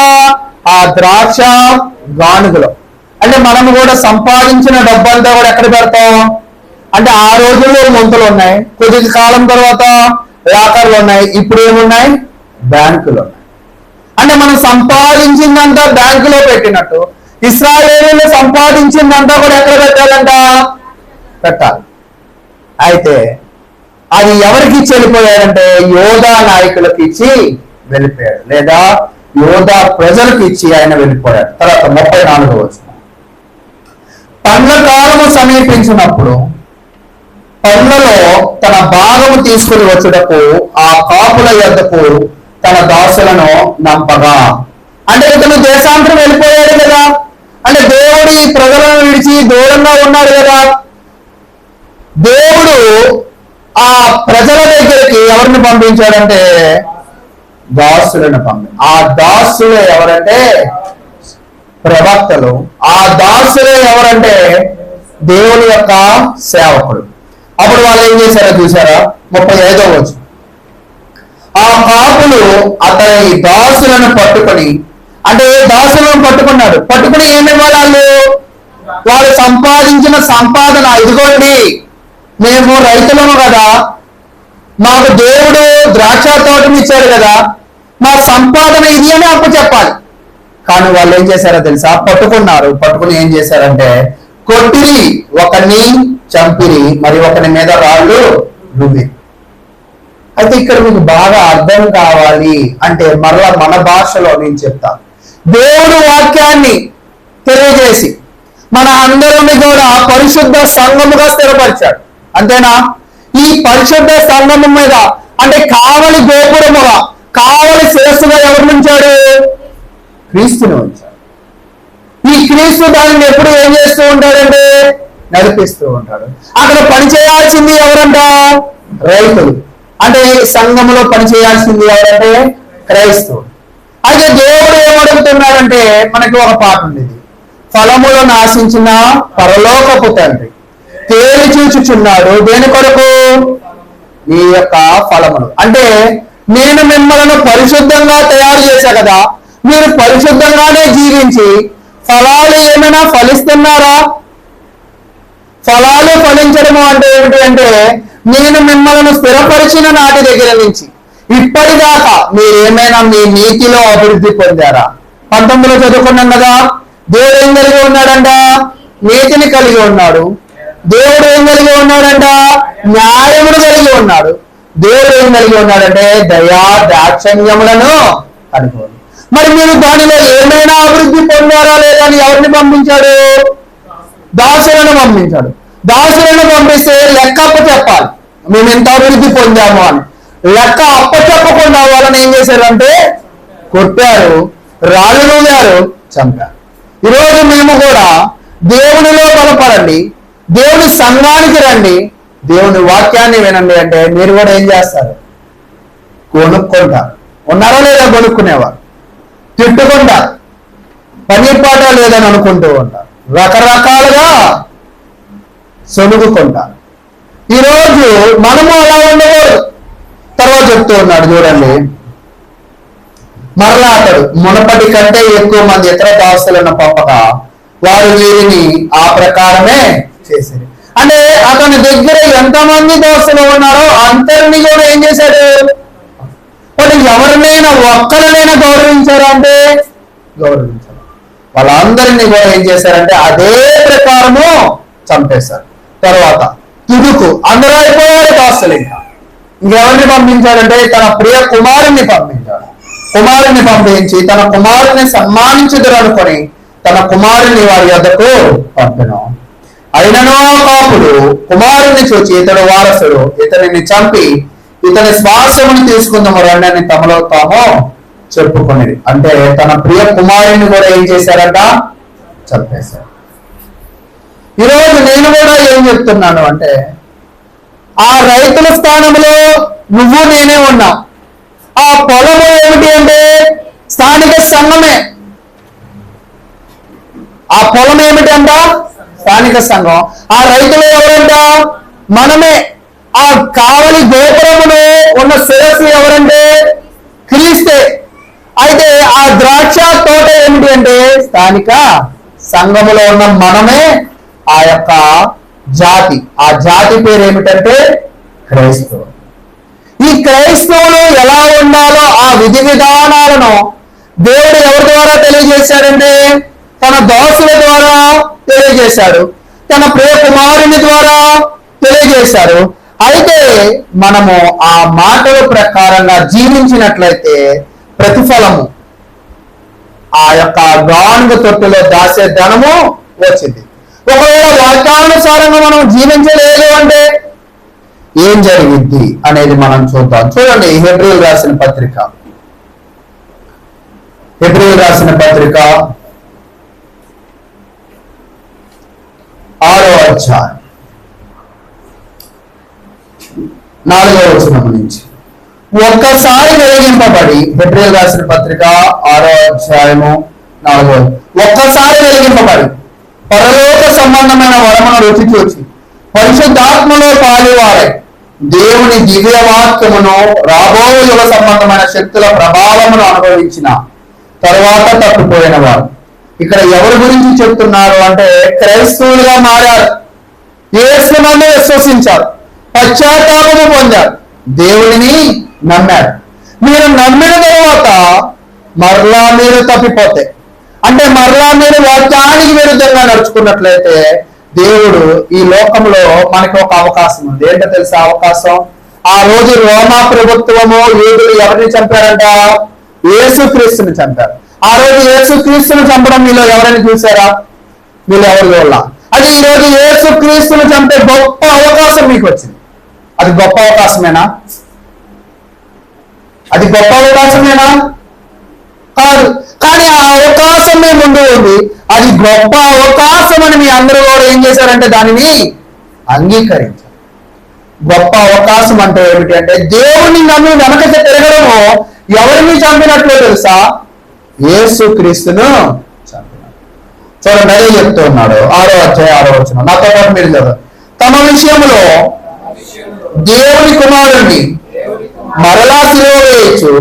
Speaker 1: ఆ ద్రాక్ష గానుగలో. అంటే మనము కూడా సంపాదించిన డబ్బంతా కూడా ఎక్కడ పెడతాం అంటే, ఆ రోజుల్లో ముంతలు ఉన్నాయి, కొద్ది కాలం తర్వాత లాకర్లు ఉన్నాయి, ఇప్పుడు ఏమున్నాయి? బ్యాంకులు ఉన్నాయి. అంటే మనం సంపాదించిందంతా బ్యాంకులో పెట్టినట్టు ఇశ్రాయేలీయులు సంపాదించిందంతా కూడా ఎక్కడ పెట్టాలంట? పెట్టాలి. అయితే అది ఎవరికి ఇచ్చి వెళ్ళిపోయాడంటే యోధా నాయకులకు ఇచ్చి వెళ్ళిపోయాడు, లేదా యోధా ప్రజలకు ఇచ్చి ఆయన వెళ్ళిపోయాడు. తర్వాత 34వ వచనం, పండ్ల కాలము సమీపించినప్పుడు పండ్లలో తన భాగము తీసుకుని వచ్చుటకు ఆ కాపుల యొద్దకు తన దాసులను నంపగా. అంటే ఇతను దేశాంతరం వెళ్ళిపోయాడు కదా, అంటే దేవుడు ఈ ప్రజలను విడిచి దూరంగా ఉన్నాడు కదా. దేవుడు ఆ ప్రజల దగ్గరికి ఎవరిని పంపించాడంటే దాసులను ఆ దాసులు ఎవరంటే ప్రవక్తలు. ఆ దాసులే ఎవరంటే దేవుని యొక్క సేవకుడు. అప్పుడు వాళ్ళు ఏం చేశారో చూసారా? 35వ వచనం, ఆ కాపులు అతని దాసులను పట్టుకొని, అంటే దాసులను పట్టుకున్నాడు. పట్టుకుని ఏమి ఇవ్వాలి? వాళ్ళు సంపాదించిన సంపాదన, ఇదిగోండి మేము రైతులము కదా, మాకు దేవుడు ద్రాక్ష తోటని ఇచ్చాడు కదా, మా సంపాదన ఇది అని అప్పు చెప్పాలి. కానీ వాళ్ళు ఏం చేశారో తెలుసా? పట్టుకున్నారు. పట్టుకుని ఏం చేశారంటే కొట్టిరి, ఒకరిని చంపిరి, మరి ఒకరి మీద రాళ్ళు రువి. అయితే ఇక్కడ మీకు బాగా అర్థం కావాలి అంటే మరలా మన భాషలో నేను చెప్తాను. దేవుడు వాక్యాన్ని తెలియజేసి మన అందరిని కూడా పరిశుద్ధ సంఘముగా స్థిరపరిచాడు. అంతేనా? ఈ పరిశుద్ధ సంఘము మీద అంటే కావలి గోపురముగా, కావలి శిరస్సుగా ఎవరు ఉంచాడు? క్రీస్తుని ఉంచాడు. ఈ క్రీస్తు దానిని ఎప్పుడు ఏం చేస్తూ ఉంటాడంటే నడిపిస్తూ ఉంటాడు. అక్కడ పని చేయాల్సింది ఎవరంట? రైతులు. అంటే సంఘములో పని చేయాల్సింది ఎవరంటే క్రైస్తవుడు. అయితే దేవుడు ఏమడుగుతున్నాడంటే మనకి ఒక పాట ఉండేది, ఫలములను ఆశించిన పరలోకపు తండ్రి తేలి చూచుచున్నాడు దేని కొరకు? నీ యొక్క ఫలములు. అంటే నేను మిమ్మల్ని పరిశుద్ధంగా తయారు చేశా కదా, మీరు పరిశుద్ధంగానే జీవించి ఫలాలు ఏమైనా ఫలిస్తున్నారా? ఫలాలు ఫలించడము అంటే ఏమిటి అంటే నేను మిమ్మల్ని స్థిరపరిచిన నాటి దగ్గర నుంచి ఇప్పటిదాకా మీరేమైనా మీ నీతిలో అభివృద్ధి పొందారా? 19లో చదువుకున్నాం కదా, దేవుడు ఏం కలిగి ఉన్నాడంట? నీతిని కలిగి ఉన్నాడు. దేవుడు ఏం కలిగి ఉన్నాడంట? న్యాయమును కలిగి ఉన్నాడు. దేవుడు ఏం కలిగి ఉన్నాడంటే దయా దాక్షణ్యములను కలిగి ఉన్నాడు. మరి మీరు దానిలో ఏమైనా అభివృద్ధి పొందారా లేదా అని ఎవరిని పంపించాడు? దాసులను పంపించాడు. దాసులను పంపిస్తే లెక్క అప్పచెప్పాలి, మేము ఎంత అభివృద్ధి పొందాము అని. లెక్క అప్పచెప్పకుండా వాళ్ళని ఏం చేశారంటే కొట్టారు, రాళ్ళు నూగారు, చంపారు. ఈరోజు మేము కూడా దేవునిలో బలపడండి, దేవుని సంఘానికి రండి, దేవుని వాక్యాన్ని వినండి అంటే మీరు కూడా ఏం చేస్తారు? కొనుక్కుంటారు. ఉన్నారా లేదా కొనుక్కునేవారు? తిట్టుకుంటారు, పని పాట లేదని అనుకుంటూ ఉంటారు, రకరకాలుగా సొలుగుకుంటారు. ఈరోజు మనము అలా ఉండకూడదు. తర్వాత చెప్తూ ఉన్నాడు చూడండి, మరలా అతడు మునపటి కంటే ఎక్కువ మంది ఇతర దాసులను పంపక వారు వీరిని ఆ ప్రకారమే చేశారు. అంటే అతని దగ్గర ఎంతమంది దాసులు ఉన్నారో అందరినీ కూడా ఏం చేశాడు? వాళ్ళు ఎవరినైనా ఒక్కరినైనా గౌరవించారు అంటే గౌరవించారు. వాళ్ళందరినీ కూడా ఏం చేశారంటే అదే ప్రకారము చంపేశారు. తర్వాత తుదుకు అందరూ అయిపోయారు దాసులు. ఇంకెవరిని పంపించాడంటే తన ప్రియ కుమారుని పంపించాడు. కుమారుని పంపించి తన కుమారుని సన్మానించుదురు అనుకొని తన కుమారుని వారి యొద్దకు పంపెను. అయిననో కాపుడు కుమారుని చూచి ఇతడు వారసుడు, ఇతనిని చంపి ఇతని శ్వాసమును తీసుకుందాము రండి అని తమలో తాము చెప్పుకునేది. అంటే తన ప్రియ కుమారుని కూడా ఏం చేశారంట? చంపేశారు. ఈరోజు నేను కూడా ఏం చెప్తున్నాను అంటే ఆ రైతుల స్థానంలో నువ్వు నేనే ఉన్నాం. ఆ పొలము ఏమిటి అంటే స్థానిక సంఘమే. ఆ పొలం ఏమిటంట? స్థానిక సంఘం. ఆ రైతులు ఎవరంట? మనమే. ఆ కావలి గోపురమును ఉన్న శిరస్సు ఎవరంటే క్రీస్తే. అయితే ఆ ద్రాక్ష తోట ఏమిటి అంటే స్థానిక సంఘములో ఉన్న మనమే ఆ యొక్క జాతి. ఆ జాతి పేరు ఏమిటంటే క్రైస్తవులు. ఈ క్రైస్తవులు ఎలా ఉండాలో ఆ విధి విధానాలను దేవుడు ఎవరి ద్వారా తెలియజేశాడంటే తన దాసుల ద్వారా తెలియజేశాడు, తన ప్రియ కుమారుని ద్వారా తెలియజేశాడు. అయితే మనము ఆ మాటల ప్రకారంగా జీవించినట్లయితే ప్రతిఫలము ఆ యొక్క గానుగ తొట్టులో దాసే ధనము వచ్చింది. ఒకవేళ వాక్యానుసారంగా మనం జీవించలేదు అంటే ఏం జరిగింది అనేది మనం చూద్దాం. చూడండి, హెబ్రీయులు రాసిన పత్రిక 6వ అధ్యాయం 4వ వచనం నుంచి ఒక్కసారి వెలిగింపబడి, హెబ్రీయులు రాసిన పత్రిక 6వ అధ్యాయము 4వ, ఒక్కసారి వెలిగింపబడి పరలోక సంబంధమైన వరమును రుచి చూచి పరిశుద్ధాత్మలో పాలువారై దేవుని దివ్య వాక్యమును రాబో యుగ సంబంధమైన శక్తుల ప్రభావమును అనుభవించిన తరువాత తప్పిపోయిన వారు. ఇక్కడ ఎవరి గురించి చెప్తున్నారు అంటే క్రైస్తవులుగా మారారు, యేసునందు విశ్వసించారు, పశ్చాత్తాపము పొందారు, దేవుడిని నమ్మారు. మీరు నమ్మిన తర్వాత మరలా మీరు తప్పిపోతే అంటే మరలా మీరు వాక్యానికి విరుద్ధంగా నడుచుకున్నట్లయితే దేవుడు ఈ లోకంలో మనకి ఒక అవకాశం ఉంది. ఏంటో తెలుసా అవకాశం? ఆ రోజు రోమా ప్రభుత్వము యూదులు ఎవరిని చంపారంట? యేసుక్రీస్తుని చంపారు. ఆ రోజు యేసుక్రీస్తుని చంపడం మీలో ఎవరైనా చూసారా? మీలో ఎవరు చూడాల? అది ఈ రోజు యేసుక్రీస్తుని చంపే గొప్ప అవకాశం మీకు వచ్చింది. అది గొప్ప అవకాశమేనా? అది గొప్ప అవకాశమేనా? కాదు. కానీ ఆ అవకాశం మీ ముందు ఉంది. అది గొప్ప అవకాశం అని మీ అందరూ కూడా ఏం చేశారంటే దానిని అంగీకరించారు. గొప్ప అవకాశం అంటే ఏమిటి అంటే దేవుని నమ్మి వెనకకి తిరగడము ఎవరిని చంపినట్లు తెలుసా? యేసుక్రీస్తును చంపినాడు. చూడండి, అదే చెప్తూ ఉన్నాడు 6వ అధ్యాయం 6వ వచనం. నాతో పాటు మీరు చదువు. తమ విషయంలో దేవుని కుమారుణ్ణి మరలా శిలువ వేయచ్చు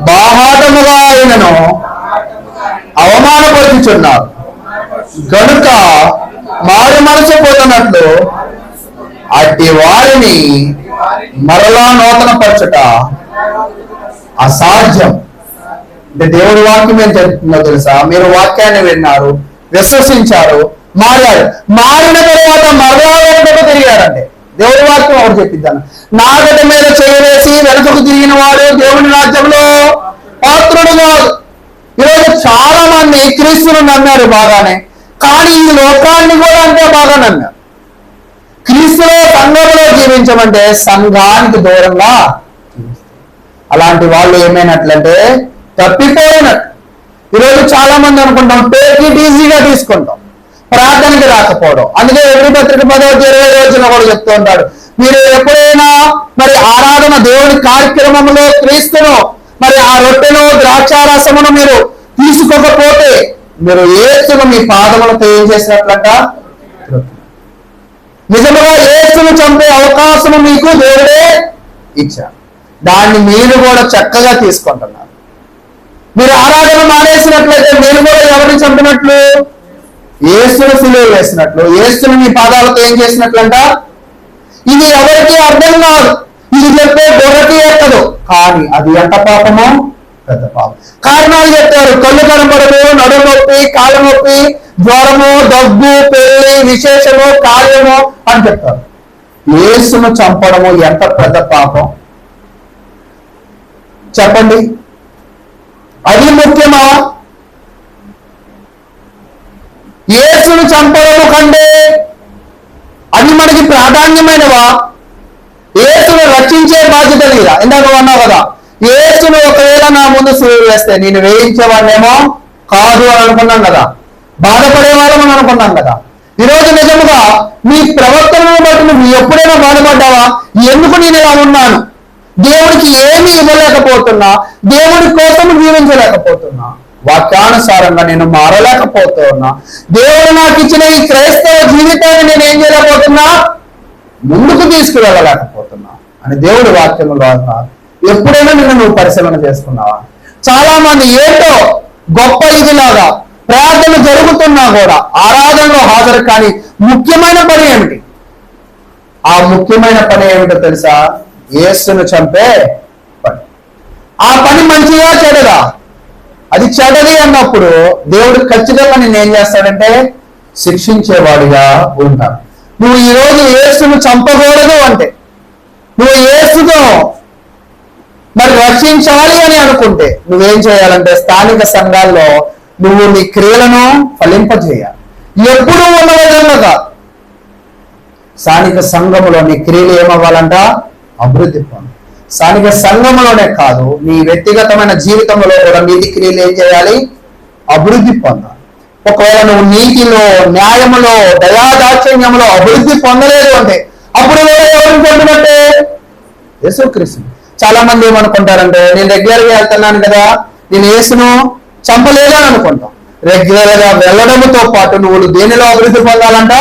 Speaker 1: బాహాటముగా ఆయనను అవమానపరుచుచున్నారు గనుక మారు మనసిపోతున్నట్లు అట్టి వారిని మరలా నూతన పరచుట అసాధ్యం. అంటే దేవుడి వాక్యం ఏం చెప్తుందో తెలుసా? మీరు వాక్యాన్ని విన్నారు, విశ్వసించారు, మారారు. మారిన తర్వాత మరలా వెనుకకు తిరిగారంటే దేవుడి వాక్యం ఒకటి చెప్పిద్దాను. నాగట మీద చేయవేసి వెనుకకు తిరిగిన వాడు దేవుని రాజ్యంలో పాత్రుడు కాదు. ఈరోజు చాలా మంది క్రీస్తును నమ్మారు బాగానే, కానీ ఈ లోకాన్ని కూడా అంతే బాగా నమ్మారు. క్రీస్తులో సంఘంలో జీవించమంటే సంఘానికి దూరంగా అలాంటి వాళ్ళు ఏమైనట్లంటే తప్పిపోయినట్టు. ఈరోజు చాలా మంది అనుకుంటాం టేక్ ఇట్ ఈజీగా తీసుకుంటాం, ప్రార్థనకి రాకపోవడం. అందుకే ఎవరి పత్రిక 10వ 20వ రోజున కూడా చెప్తూ ఉంటాడు, మీరు ఎప్పుడైనా మరి ఆరాధన దేవుడి కార్యక్రమంలో క్రీస్తును మరి ఆ రొట్టెను ద్రాక్షారసమును మీరు తీసుకోకపోతే మీరు యేసును మీ పాదములతో ఏం చేసినట్లంట? నిజముగా యేసును చంపే అవకాశము మీకు దేవుడే ఇచ్చారు. దాన్ని మీరు కూడా చక్కగా తీసుకుంటున్నారు. మీరు ఆరాధన మానేసినట్లయితే మీరు కూడా ఎవరిని చంపినట్లు? యేసును సిలువ వేసినట్లు, యేసును మీ పాదాలతో ఏం చేసినట్లంట? ఇది ఎవరికి అర్థం కాదు, ఇది చెప్తే బుర్రకి ఎక్కదు, కానీ అది ఎంత పాపమో పెద్ద పాపం. కారణాలు చెప్పారు. కళ్ళు కనపడదు, నడుము నొప్పి, కాళ్ళ నొప్పి, జ్వరము, దగ్గు, పెళ్లి, విశేషము, కార్యము అని చెప్తారు. యేసును చంపడము ఎంత పెద్ద పాపం చెప్పండి. అది ముఖ్యమా? యేసును చంపడము కంటే అది మనకి ప్రాధాన్యమైనవా? యేసును రక్షించే బాధ్యత లేదా? ఇందాక అన్నావు కదా, యేసును ఒకవేళ నా ముందు సిలువ వేస్తే నేను వేయించేవాడినేమో కాదు అని అనుకున్నాం కదా, బాధపడేవాళ్ళం అని అనుకున్నాం కదా. ఈరోజు నిజముగా నీ ప్రవర్తనను బట్టి నువ్వు ఎప్పుడైనా బాధపడ్డావా? ఎందుకు నేను ఇలా ఉన్నాను, దేవుడికి ఏమి ఇవ్వలేకపోతున్నా, దేవుడి కోసం జీవించలేకపోతున్నా, వాక్యానుసారంగా నేను మారలేకపోతున్నా, దేవుడు నాకు ఇచ్చిన ఈ క్రైస్తవ జీవితాన్ని నేను ఏం చేయలేకపోతున్నా, ముందుకు తీసుకువెళ్ళలేకపోతున్నా అని దేవుడి వాక్యంలో అన్నారు. ఎప్పుడైనా నువ్వు పరిశీలన చేసుకున్నావా? చాలా మంది ఏంటో గొప్ప ఇదిలాగా ప్రార్థన జరుగుతున్నా కూడా ఆరాధనలో హాజరు కానీ ముఖ్యమైన పని ఏమిటి? ఆ ముఖ్యమైన పని ఏమిటో తెలుసా? యేసును చంపే పని. ఆ పని మంచిగా చెడదా? అది చెడది అన్నప్పుడు దేవుడు ఖచ్చితంగా నేను ఏం చేస్తాడంటే శిక్షించేవాడిగా ఉంటాడు. నువ్వు ఈరోజు యేసును చంపకూడదు అంటే, నువ్వు యేసుతో మరి రక్షించాలి అని అనుకుంటే నువ్వేం చేయాలంటే స్థానిక సంఘాల్లో నువ్వు నీ క్రియలను ఫలింపజేయాలి. ఎప్పుడు ఉన్న విధంగా స్థానిక సంఘములో నీ క్రియలు ఏమవ్వాలంట? అభివృద్ధి పొందాలి. స్థానిక సంఘంలోనే కాదు, నీ వ్యక్తిగతమైన జీవితంలో కూడా నీతి క్రియలు ఏం చేయాలి? అభివృద్ధి పొందాలి. ఒకవేళ నువ్వు నీతిలో, న్యాయములో, దయాదాక్షిణ్యంలో అభివృద్ధి పొందలేదు అంటే అప్పుడు ఎవరిని పొందినట్టే? యేసుక్రీస్తు. చాలా మంది ఏమనుకుంటారంటే నేను రెగ్యులర్గా వెళ్తున్నాను కదా, నేను యేసును చంపలేదు అని అనుకుంటాం. రెగ్యులర్గా వెళ్ళడంతో పాటు నువ్వు దేనిలో అభివృద్ధి పొందాలంట?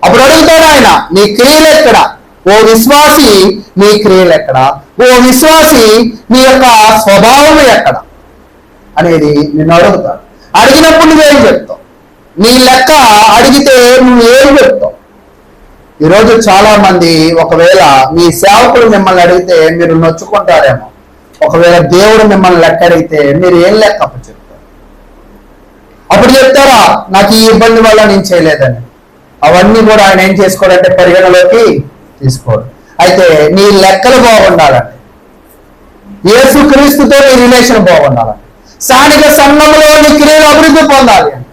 Speaker 1: అప్పుడు అడుగుతాడు ఆయన, నీ క్రియలు ఎక్కడ? ఓ విశ్వాసి నీ క్రియలు ఎక్కడ? ఓ విశ్వాసి నీ యొక్క స్వభావం ఎక్కడ అనేది నిన్ను అడుగుతాడు. అడిగినప్పుడు నువ్వేం చెప్తావు? నీ లెక్క అడిగితే నువ్వు ఏం చెప్తావు? ఈరోజు చాలా మంది ఒకవేళ మీ సేవకులు మిమ్మల్ని అడిగితే మీరు నొచ్చుకుంటారేమో, ఒకవేళ దేవుడు మిమ్మల్ని లెక్క అడిగితే మీరు ఏం లెక్క చెప్తారు? అప్పుడు చెప్తారా నాకు ఈ ఇబ్బంది వల్ల నేను చేయలేదని? అవన్నీ కూడా ఆయన ఏం చేసుకోడంటే పరిగణలోకి తీసుకోడు. అయితే నీ లెక్కలు బాగుండాలంటే, యేసుక్రీస్తుతో నీ రిలేషన్ బాగుండాలంటే, స్థానిక సంఘంలో నీ క్రియలు అభివృద్ధి పొందాలి అంటే,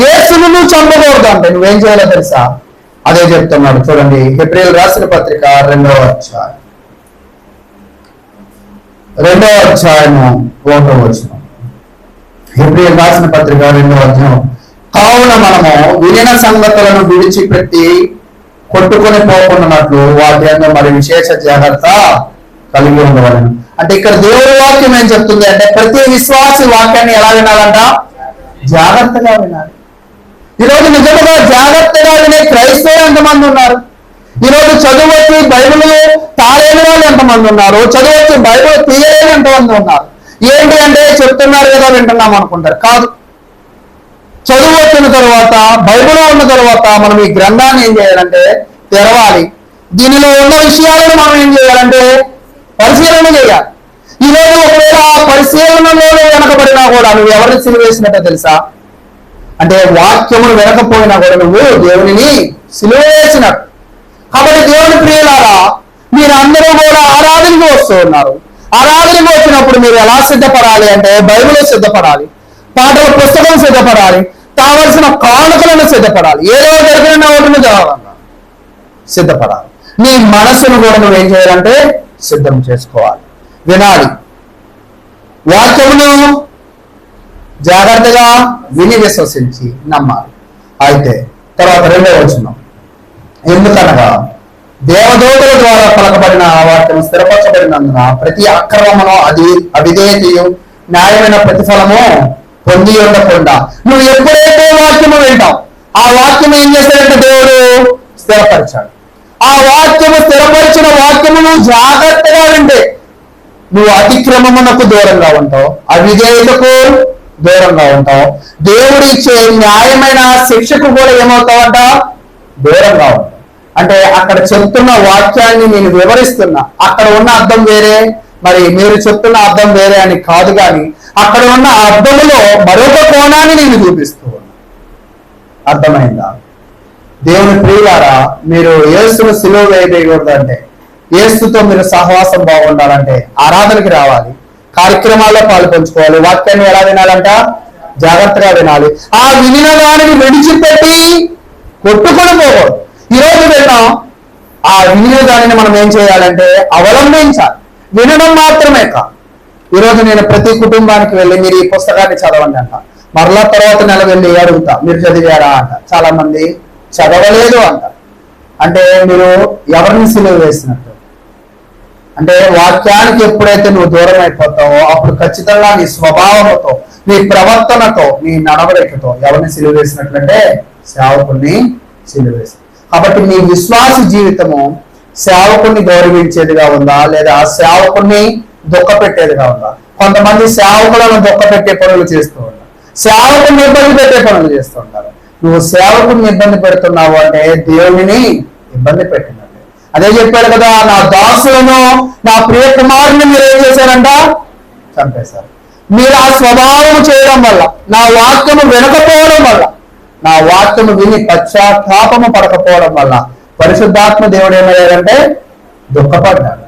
Speaker 1: యేసును నువ్వు చంపకూడదు అంటే నువ్వేం చేయాలో తెలుసా? అదే చెప్తున్నాడు చూడండి. హెబ్రీయులకు రాసిన పత్రిక 2వ అధ్యాయం 1వ వచనం. హెబ్రీయులకు రాసిన పత్రిక 2వ అధ్యాయం. కావున మనము వినిన సంగతులను విడిచిపెట్టి కొట్టుకొని పోకుండానట్లు వాటి అందు మరి విశేష జాగ్రత్త కలిగి ఉండవాలని. అంటే ఇక్కడ దేవుడి వాక్యం ఏం చెప్తుంది అంటే, ప్రతి విశ్వాసి వాక్యాన్ని ఎలా వినాలంట? జాగ్రత్తగా వినాలి. ఈరోజు నిజంగా జాగ్రత్తగా వినే క్రైస్తవులు ఎంతమంది ఉన్నారు? ఈరోజు చదువు వచ్చి బైబిల్ తాలేని వాళ్ళు ఎంతమంది ఉన్నారు? చదువు వచ్చి బైబిల్ తీయలేని ఎంతమంది ఉన్నారు? ఏంటి అంటే చెప్తున్నారు కదా వింటున్నాం అనుకుంటారు. కాదు, చదువు వచ్చిన తర్వాత, బైబిల్ ఉన్న తర్వాత మనం ఈ గ్రంథాన్ని ఏం చేయాలంటే తెరవాలి. దీనిలో ఉన్న విషయాలను మనం ఏం చేయాలంటే పరిశీలన చేయాలి. ఈరోజు ఒకవేళ ఆ పరిశీలనలో వెనకబడినా కూడా నువ్వు ఎవరిని సిలువేసినట్టే తెలుసా? అంటే వాక్యమును వెనకపోయినా కూడా నువ్వు దేవునిని సిలువ వేసినట్టు. కాబట్టి దేవుని ప్రియులారా, మీరు అందరూ కూడా ఆరాధనకు వస్తూ ఉన్నారు. ఆరాధనకు వచ్చినప్పుడు మీరు ఎలా సిద్ధపడాలి అంటే బైబిల్ సిద్ధపడాలి, పాటల పుస్తకం సిద్ధపడాలి, కావలసిన కానుకలను సిద్ధపడాలి, ఏదో జరిగిన ఒకటిని జవాబంగా సిద్ధపడాలి. నీ మనసును కూడా నువ్వేం చేయాలంటే సిద్ధం చేసుకోవాలి, వినాలి, వాక్యమును జాగ్రత్తగా విని విశ్వసించి నమ్మాలి. అయితే తర్వాత 2వ వచనం. ఎందుకనగా దేవదూతల ద్వారా పలకబడిన వాక్యం స్థిరపరచబడినందున ప్రతి అక్రమమును అవిధేయతయు న్యాయమైన ప్రతిఫలము పొంది ఉండకుండా నువ్వు ఎప్పుడైతే వాక్యము వింటావు, ఆ వాక్యం ఏం చేస్తాడంటే దేవుడు స్థిరపరిచాడు. ఆ వాక్యము స్థిరపరిచిన వాక్యము నువ్వు జాగ్రత్తగా వింటే నువ్వు అతిక్రమమునకు దూరంగా ఉంటావు, అవిధేయతకు దూరంగా ఉంటావు, దేవుడు ఇచ్చే న్యాయమైన శిక్షకు కూడా ఏమవుతావంట? దూరంగా ఉంటావు. అంటే అక్కడ చెప్తున్న వాక్యాన్ని నేను వివరిస్తున్నా, అక్కడ ఉన్న అర్థం వేరే, మరి మీరు చెప్తున్న అర్థం వేరే అని కాదు, కానీ అక్కడ ఉన్న అర్థములో మరొక కోణాన్ని నేను చూపిస్తూ ఉన్నా. అర్థమైందా? దేవుని ప్రియులారా, మీరు యేసును సిలువ వేయకూడదు అంటే, యేసుతో మీరు సహవాసం బాగుండాలంటే ఆరాధనకి రావాలి, కార్యక్రమాల్లో పాలు పంచుకోవాలి, వాక్యాన్ని ఎలా వినాలంట? జాగ్రత్తగా వినాలి. ఆ వినిన దానిని విడిచిపెట్టి కొట్టుకొని పోకూడదు. ఈరోజు విన్నాం, ఆ వినిన దానిని మనం ఏం చేయాలంటే అవలంబించాలి. వినడం మాత్రమే కాదు. ఈరోజు నేను ప్రతి కుటుంబానికి వెళ్ళి మీరు ఈ పుస్తకాన్ని చదవండి అంట, మరలా తర్వాత నెల వెళ్ళి అడుగుతా మీరు చదివారా అంట. చాలా మంది చదవలేదు అంట. అంటే మీరు ఎవరిని సిలువ వేసినట్టు? అంటే వాక్యానికి ఎప్పుడైతే నువ్వు దూరం అయిపోతావో అప్పుడు ఖచ్చితంగా నీ స్వభావంతో, నీ ప్రవర్తనతో, నీ నడవడికతో ఎవరిని సిలువ వేసినట్లంటే సేవకుని సిలువ వేసి. కాబట్టి నీ విశ్వాస జీవితము సేవకుని గౌరవించేదిగా ఉందా, లేదా సేవకుని దుఃఖపెట్టేదిగా ఉందా? కొంతమంది సేవకులను దుఃఖపెట్టే పనులు చేస్తూ ఉంటారు, సేవకుని ఇబ్బంది పెట్టే పనులు చేస్తూ ఉంటారు. నువ్వు సేవకుని ఇబ్బంది పెడుతున్నావు అంటే దేవుని ఇబ్బంది పెట్టినట్టు. అదే చెప్పాడు కదా, నా దాసులను, నా ప్రియ కుమారుని మీరు ఏం చేశారంట? చంపేశారు. మీరు ఆ స్వభావం చేయడం వల్ల, నా వాక్యము వినకపోవడం వల్ల, నా వాక్యము విని పశ్చాత్తాపము పడకపోవడం వల్ల పరిశుద్ధాత్మ దేవుడు ఏమయ్యాడంటే దుఃఖపడ్డాడు.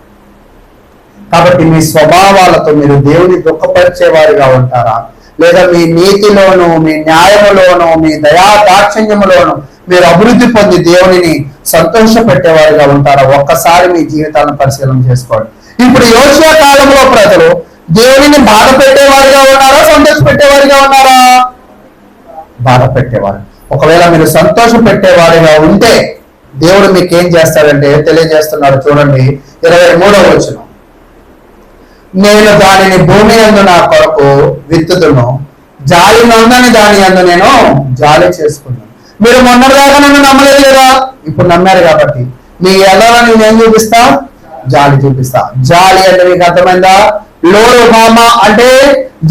Speaker 1: కాబట్టి మీ స్వభావాలతో మీరు దేవుని దుఃఖపరిచేవారిగా ఉంటారా, లేదా మీ నీతిలోను, మీ న్యాయములోను, మీ దయా దాక్షిణ్యములోను మీరు అభివృద్ధి పొంది దేవునిని సంతోష పెట్టేవారిగా ఉంటారా? ఒక్కసారి మీ జీవితాలను పరిశీలన చేసుకోండి. ఇప్పుడు యోషియా కాలంలో ప్రజలు దేవునిని బాధ పెట్టేవారిగా ఉన్నారా, సంతోష పెట్టేవారిగా ఉన్నారా? బాధ పెట్టేవారు. ఒకవేళ మీరు సంతోష పెట్టేవారిగా ఉంటే దేవుడు మీకు ఏం చేస్తాడంటే తెలియజేస్తున్నాడు. చూడండి 23వ వచనం. నేను దానిని భూమి యందు నా కొరకు విత్తుదును, జాలి నొందని దాని యందు నేను జాలి చేసుకున్నాను. మీరు మొన్నటిదాకా నన్ను నమ్మలేదు కదా, ఇప్పుడు నమ్మారు కాబట్టి మీ ఎదలని నేను చూపిస్తా, జాలి చూపిస్తా. జాలి అంటే మీకు అర్థమైందా? లో రుహామా అంటే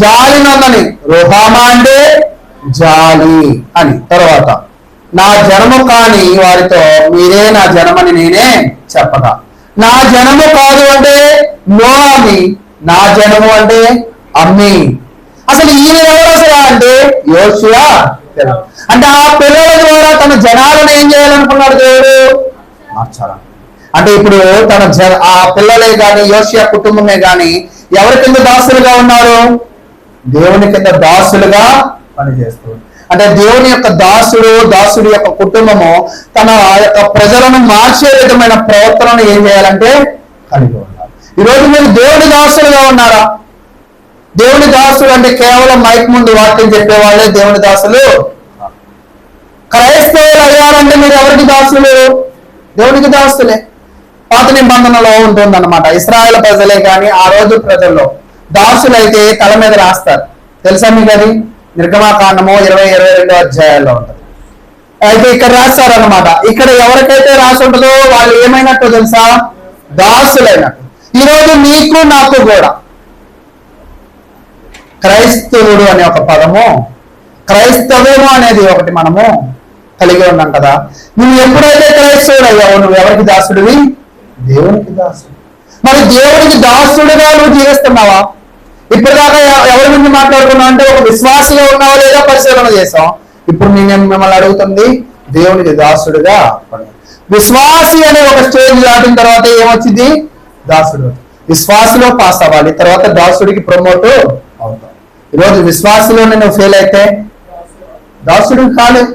Speaker 1: జాలి నొందని, రుహామా అంటే జాలి అని. తర్వాత నా జనము కాని వారితో మీరే నా జనమని నేనే చెప్పగా, నా జనము కాదు అంటే నోమి, నా జనము అంటే అమ్మి. అసలు ఈయన ఎవరు అసలు అంటే యోషువ తెలియదు. అంటే ఆ పిల్లల ద్వారా తన జనాలను ఏం చేయాలనుకున్నాడు దేవుడు? మార్చాలని. అంటే ఇప్పుడు ఆ పిల్లలే గాని యోషియా కుటుంబమే గాని ఎవరి కింద దాసులుగా ఉన్నారు? దేవుని కింద దాసులుగా పనిచేస్తారు. అంటే దేవుని యొక్క దాసుడి యొక్క కుటుంబము తన యొక్క ప్రజలను మార్చే విధమైన ప్రవర్తనను ఏం చేయాలంటే కలిగి ఉన్నారు. ఈరోజు మీరు దేవుని దాసులుగా ఉన్నారా? దేవుని దాసులు అంటే కేవలం మైక్ ముందు వాక్యం చెప్పేవాళ్ళే దేవుని దాసులు. క్రైస్తవులు అయ్యారంటే మీరు ఎవరికి దాసులు? దేవునికి దాసులే. పాత నిబంధనలో ఉంటుందన్నమాట. ఇశ్రాయేలు ప్రజలే కానీ ఆ రోజు ప్రజల్లో దాసులైతే తల మీద రాస్తారు. తెలుసా మీకు అది? నిర్గమాకాండము 20-22 అధ్యాయాల్లో ఉంటుంది. అయితే ఇక్కడ రాస్తారనమాట. ఇక్కడ ఎవరికైతే రాసి ఉంటుందో వాళ్ళు ఏమైనట్టు తెలుసా? దాసులైనట్టు. ఈరోజు నీకు నాకు కూడా క్రైస్తవుడు అనే ఒక పదము, క్రైస్తవము అనేది ఒకటి మనము కలిగి ఉన్నాం కదా. నువ్వు ఎప్పుడైతే క్రైస్తవుడు అయ్యావు నువ్వు ఎవరికి దాసుడివి? దేవునికి దాసుడు. మరి దేవునికి దాసుడుగా నువ్వు జీవిస్తున్నావా? ఇప్పటిదాకా ఎవరి గురించి మాట్లాడుకున్నావు అంటే ఒక విశ్వాసిగా ఉన్నావా లేదా పరిశీలన చేసాం. ఇప్పుడు నేను మిమ్మల్ని అడుగుతుంది దేవునికి దాసుడుగా. విశ్వాసి అనే ఒక స్టేజ్ దాటిన తర్వాత ఏమొచ్చింది? దాసుడు. విశ్వాసిలో పాస్ అవ్వాలి, తర్వాత దాసుడికి ప్రమోట్ అవుతాం. ఈరోజు విశ్వాసలోనే నువ్వు ఫెయిల్ అయితే దాసుడు కాలేదు.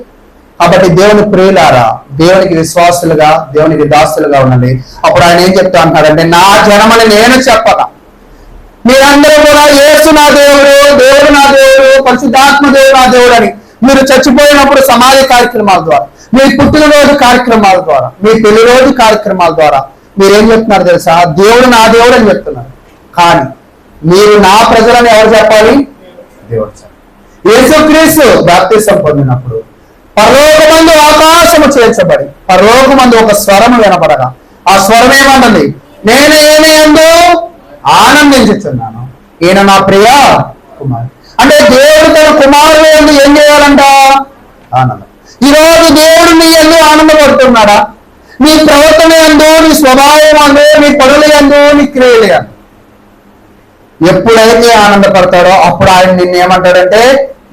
Speaker 1: కాబట్టి దేవుని ప్రియులారా, దేవునికి విశ్వాసులుగా దేవునికి దాసులుగా ఉండండి. అప్పుడు ఆయన ఏం చెప్తా అంటాడంటే, నా జనమని నేను చెప్పక మీరందరూ కూడా యేసు నా దేవుడు, దేవుడు నా దేవుడు, పరిశుద్ధాత్మ దేవుడు నా దేవుడు అని మీరు చచ్చిపోయినప్పుడు సమాధి కార్యక్రమాల ద్వారా, మీ పుట్టినరోజు కార్యక్రమాల ద్వారా, మీ పెళ్లి రోజు కార్యక్రమాల ద్వారా మీరేం చెప్తున్నారు తెలుసా? దేవుడు నా దేవుడు అని చెప్తున్నారు. కానీ మీరు నా ప్రజలని ఎవరు చెప్పాలి? దేవుడు చెప్పాలి. యేసుక్రీస్తు బాప్తిసం పొందినప్పుడు పరలోకమందు ఆకాశము చేర్చబడి పరలోకమందు ఒక స్వరము వినపడగా ఆ స్వరం ఏమంటుంది? నేను ఈయన యందు ఆనందించుతున్నాను, ఈయన నా ప్రియ కుమారుడు. అంటే దేవుడు తన కుమారుడు యందు ఏం చేయాలంట? ఆనందం. ఈరోజు దేవుడు నీ యందు ఆనందపడుతున్నాడా? నీ ప్రవర్తన యందు, నీ స్వభావం అందు, నీ పనుల యందు, నీ క్రియల యందు ఎప్పుడైతే ఆనందపడతాడో అప్పుడు ఆయన నిన్ను ఏమంటాడంటే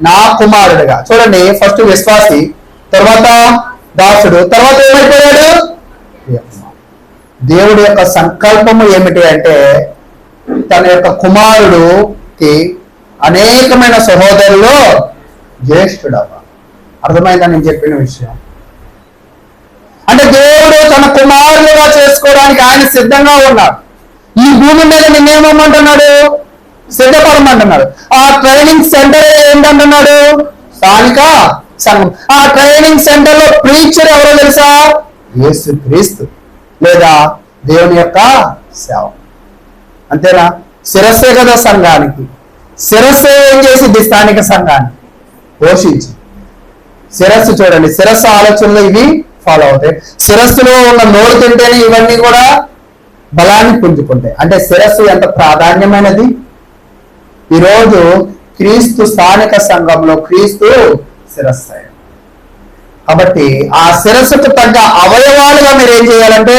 Speaker 1: నా కుమారుడిగా. చూడండి, ఫస్ట్ విశ్వాసి, తర్వాత దాసుడు, తర్వాత ఏమైపోయాడు? దేవుడి యొక్క సంకల్పము ఏమిటి అంటే తన యొక్క కుమారుడుకి అనేకమైన సహోదరులు జ్యేష్ఠుడవ. అర్థమైందా నేను చెప్పిన విషయం? అంటే దేవుడు తన కుమారులుగా చేసుకోవడానికి ఆయన సిద్ధంగా ఉన్నాడు. ఈ భూమి మీద నిన్నేమంటున్నాడు? సిద్ధపడమంటున్నాడు. ఆ ట్రైనింగ్ సెంటర్ ఏంటంటున్నాడు? స్థానిక సంఘం. ఆ ట్రైనింగ్ సెంటర్ లో ప్రీచర్ ఎవరో తెలుసా? యేసుక్రీస్తు లేదా దేవుని యొక్క సేవ. అంతేనా? శిరస్సే కదా సంఘానికి. శిరస్సు ఏం చేసింది? స్థానిక సంఘాన్ని పోషించి. శిరస్సు చూడండి, శిరస్సు ఆలోచనలు ఇవి ఫాలో అవుతాయి. శిరస్సులో ఉన్న నోరు తింటేనే ఇవన్నీ కూడా బలాన్ని పుంజుకుంటాయి. అంటే శిరస్సు ఎంత ప్రాధాన్యమైనది. ఈరోజు క్రీస్తు స్థానిక సంఘంలో క్రీస్తు శిరస్సు. కాబట్టి ఆ శిరస్సుకు తగ్గ అవయవాలుగా మీరు ఏం చేయాలంటే,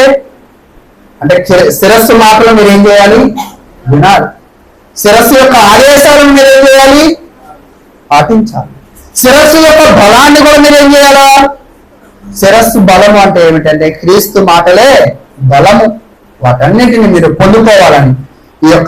Speaker 1: అంటే శిరస్సు మాటలు మీరు ఏం చేయాలి? వినాలి. శిరస్సు యొక్క ఆదేశాలను మీరు ఏం చేయాలి? పాటించాలి. శిరస్సు యొక్క బలాన్ని కూడా మీరు ఏం చేయాలా? శిరస్సు బలము అంటే ఏమిటంటే క్రీస్తు మాటలే బలము. వాటన్నిటిని మీరు పొందుకోవాలని ఈ యొక్క